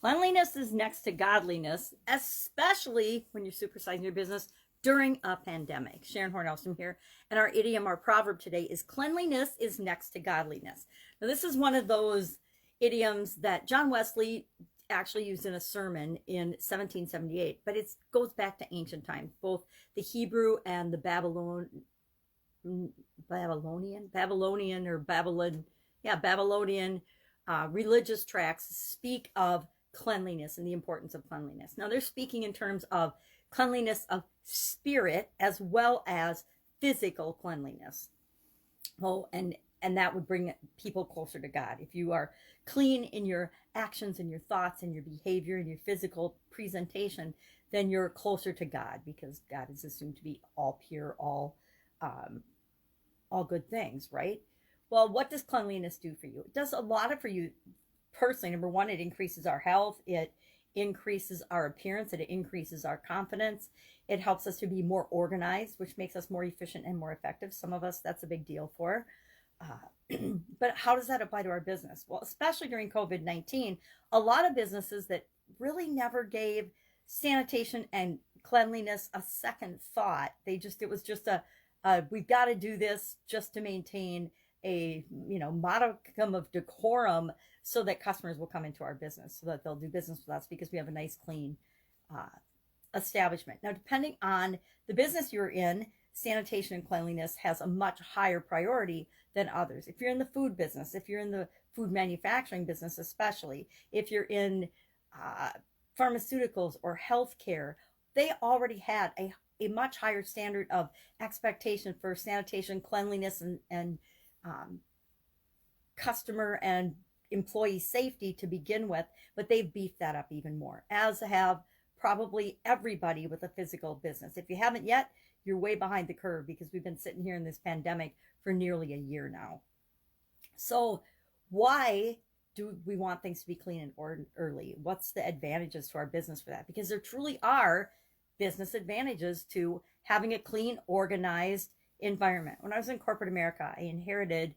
Cleanliness is next to godliness, especially when you're supersizing your business during a pandemic. Sharon Horne-Ellstrom here, and our idiom, our proverb today is cleanliness is next to godliness. Now, this is one of those idioms that John Wesley actually used in a sermon in 1778, but it goes back to ancient times, both the Hebrew and the Babylonian religious tracts speak of cleanliness and the importance of cleanliness. Now, they're speaking in terms of cleanliness of spirit as well as physical cleanliness. Oh, and that would bring people closer to God. If you are clean in your actions and your thoughts and your behavior and your physical presentation, then you're closer to God, because God is assumed to be all pure, all good things, right? Well, what does cleanliness do for you? It does a lot for you personally. Number one, it increases our health. It increases our appearance. It increases our confidence. It helps us to be more organized, which makes us more efficient and more effective. Some of us, that's a big deal for. But how does that apply to our business? Well, especially during COVID-19, a lot of businesses that really never gave sanitation and cleanliness a second thought. It was just we've got to do this just to maintain a modicum of decorum so that customers will come into our business, so that they'll do business with us because we have a nice, clean establishment. Now, depending on the business you're in, sanitation and cleanliness has a much higher priority than others. If you're in the food business, if you're in the food manufacturing business, especially if you're in pharmaceuticals or healthcare, they already had a much higher standard of expectation for sanitation, cleanliness, and customer and employee safety to begin with, but they've beefed that up even more, as have probably everybody with a physical business. If you haven't yet, you're way behind the curve, because we've been sitting here in this pandemic for nearly a year now. So why do we want things to be clean and orderly? What's the advantages to our business for that? Because there truly are business advantages to having a clean, organized environment. When I was in corporate America, I inherited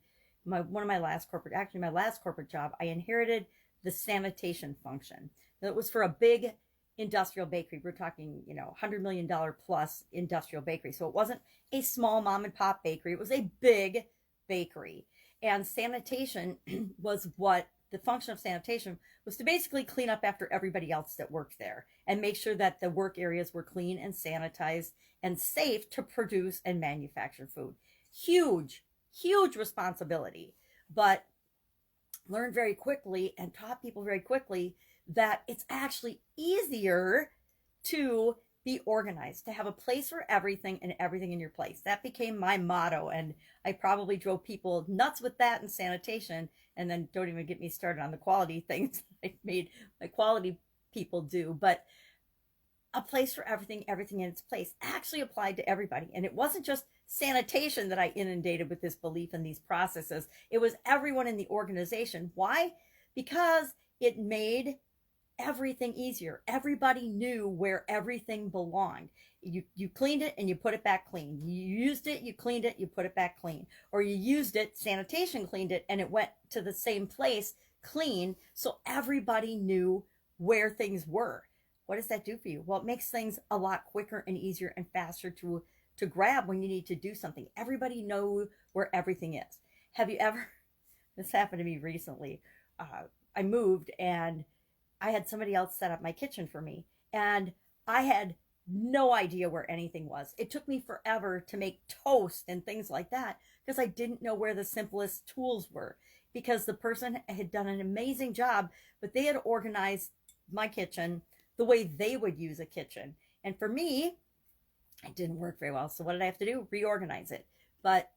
my last corporate job, I inherited the sanitation function. It was for a big industrial bakery. We're talking, $100 million plus industrial bakery. So it wasn't a small mom and pop bakery. It was a big bakery. And sanitation was the function of sanitation was to basically clean up after everybody else that worked there and make sure that the work areas were clean and sanitized and safe to produce and manufacture food. Huge responsibility, but learned very quickly and taught people very quickly that it's actually easier to be organized, to have a place for everything and everything in your place. That became my motto, and I probably drove people nuts with that in sanitation. And then don't even get me started on the quality things I made my quality people do. But a place for everything in its place actually applied to everybody. And it wasn't just sanitation that I inundated with this belief in these processes. It was everyone in the organization. Why? Because it made everything easier. Everybody knew where everything belonged. You cleaned it and you put it back clean. You used it, you cleaned it, you put it back clean. Or you used it, sanitation cleaned it, and it went to the same place clean, so everybody knew where things were. What does that do for you? Well, it makes things a lot quicker and easier and faster to grab when you need to do something. Everybody knows where everything is. Have you ever, this happened to me recently, I moved and I had somebody else set up my kitchen for me, and I had no idea where anything was. It took me forever to make toast and things like that because I didn't know where the simplest tools were, because the person had done an amazing job, but they had organized my kitchen the way they would use a kitchen. And for me, it didn't work very well. So what did I have to do? Reorganize it. But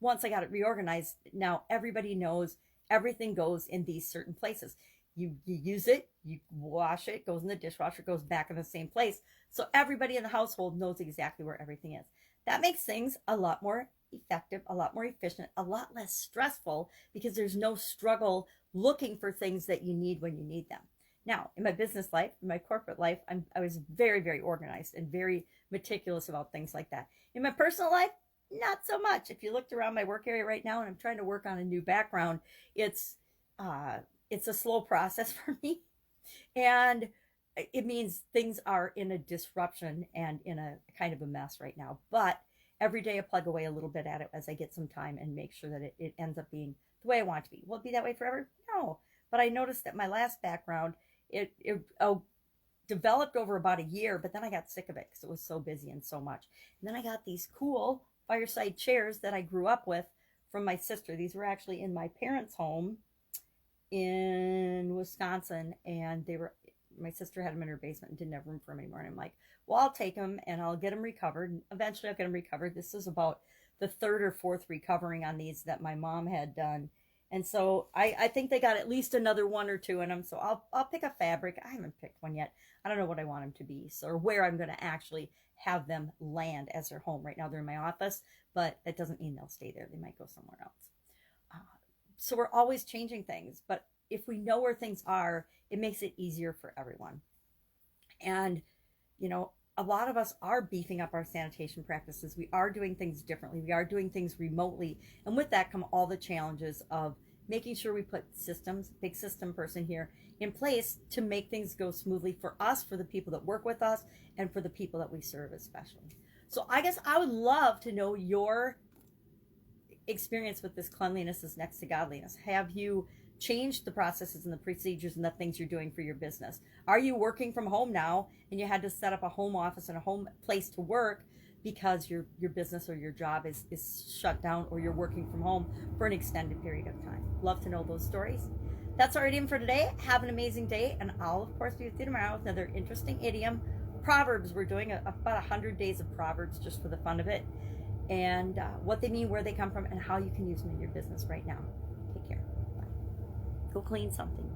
once I got it reorganized, now everybody knows everything goes in these certain places. You use it, you wash it, goes in the dishwasher, goes back in the same place. So everybody in the household knows exactly where everything is. That makes things a lot more effective, a lot more efficient, a lot less stressful, because there's no struggle looking for things that you need when you need them. Now, in my business life, in my corporate life, I was very, very organized and very meticulous about things like that. In my personal life, not so much. If you looked around my work area right now, and I'm trying to work on a new background, it's a slow process for me. And it means things are in a disruption and in a kind of a mess right now. But every day I plug away a little bit at it as I get some time and make sure that it ends up being the way I want it to be. Will it be that way forever? No. But I noticed that my last background, it developed over about a year, but then I got sick of it because it was so busy and so much. And then I got these cool fireside chairs that I grew up with from my sister. These were actually in my parents' home in Wisconsin, and they were, my sister had them in her basement and didn't have room for them anymore. And I'm like, well, I'll take them and I'll get them recovered. And eventually I'll get them recovered. This is about the third or fourth recovering on these that my mom had done. And so I think they got at least another one or two in them. So I'll pick a fabric. I haven't picked one yet. I don't know what I want them to be, so, or where I'm going to actually have them land as their home. Right now they're in my office, but that doesn't mean they'll stay there. They might go somewhere else. So we're always changing things, but if we know where things are, it makes it easier for everyone. And, you know, a lot of us are beefing up our sanitation practices. We are doing things differently. We are doing things remotely. And with that come all the challenges of making sure we put systems, big system person here, in place to make things go smoothly for us, for the people that work with us, and for the people that we serve especially. So I guess I would love to know your experience with this. Cleanliness is next to godliness. Have you changed the processes and the procedures and the things you're doing for your business? Are you working from home now and you had to set up a home office and a home place to work because your business or your job is shut down, or you're working from home for an extended period of time? Love to know those stories. That's our idiom for today. Have an amazing day, and I'll of course be with you tomorrow with another interesting idiom. Proverbs, we're doing about 100 days of Proverbs just for the fun of it, and what they mean, where they come from, and how you can use them in your business right now. Take care. Bye. Go clean something.